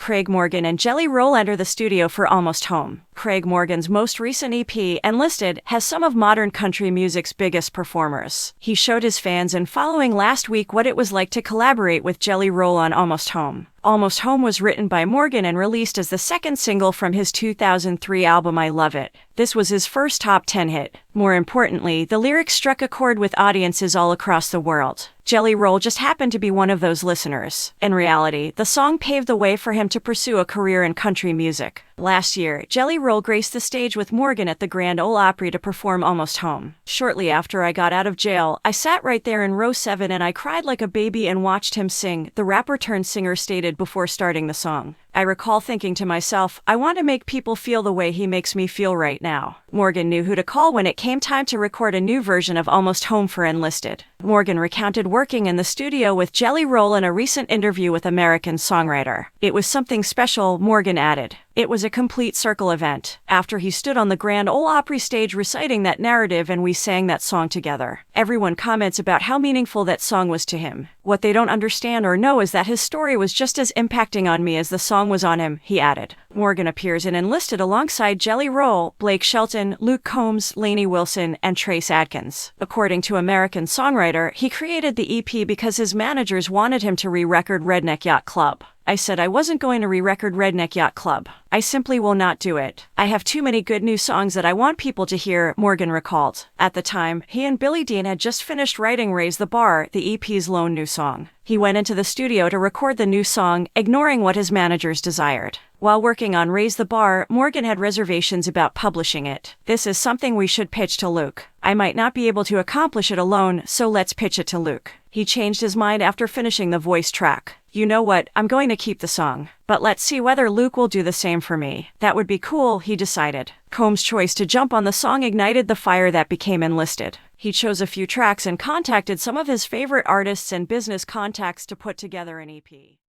Craig Morgan and Jelly Roll enter the studio for Almost Home. Craig Morgan's most recent EP, Enlisted, has some of modern country music's biggest performers. He showed his fans and following last week what it was like to collaborate with Jelly Roll on Almost Home. Almost Home was written by Morgan and released as the second single from his 2003 album I Love It. This was his first top 10 hit. More importantly, the lyrics struck a chord with audiences all across the world. Jelly Roll just happened to be one of those listeners. In reality, the song paved the way for him to pursue a career in country music. Last year, Jelly Roll graced the stage with Morgan at the Grand Ole Opry to perform Almost Home. Shortly after I got out of jail, I sat right there in row 7 and I cried like a baby and watched him sing, the rapper turned singer stated before starting the song. I recall thinking to myself, I want to make people feel the way he makes me feel right now. Morgan knew who to call when it came time to record a new version of Almost Home for Enlisted. Morgan recounted working in the studio with Jelly Roll in a recent interview with American Songwriter. It was something special, Morgan added. It was a complete circle event. After he stood on the Grand Ole Opry stage reciting that narrative and we sang that song together. Everyone comments about how meaningful that song was to him. What they don't understand or know is that his story was just as impacting on me as the song was on him, he added. Morgan appears in Enlisted alongside Jelly Roll, Blake Shelton, Luke Combs, Lainey Wilson, and Trace Adkins. According to American Songwriter, he created the EP because his managers wanted him to re-record Redneck Yacht Club. I said I wasn't going to re-record Redneck Yacht Club. I simply will not do it. I have too many good new songs that I want people to hear, Morgan recalled. At the time, he and Billy Dean had just finished writing Raise the Bar, the EP's lone new song. He went into the studio to record the new song, ignoring what his managers desired. While working on Raise the Bar, Morgan had reservations about publishing it. This is something we should pitch to Luke. I might not be able to accomplish it alone, so let's pitch it to Luke. He changed his mind after finishing the voice track. You know what, I'm going to keep the song. But let's see whether Luke will do the same for me. That would be cool, he decided. Combs' choice to jump on the song ignited the fire that became Enlisted. He chose a few tracks and contacted some of his favorite artists and business contacts to put together an EP.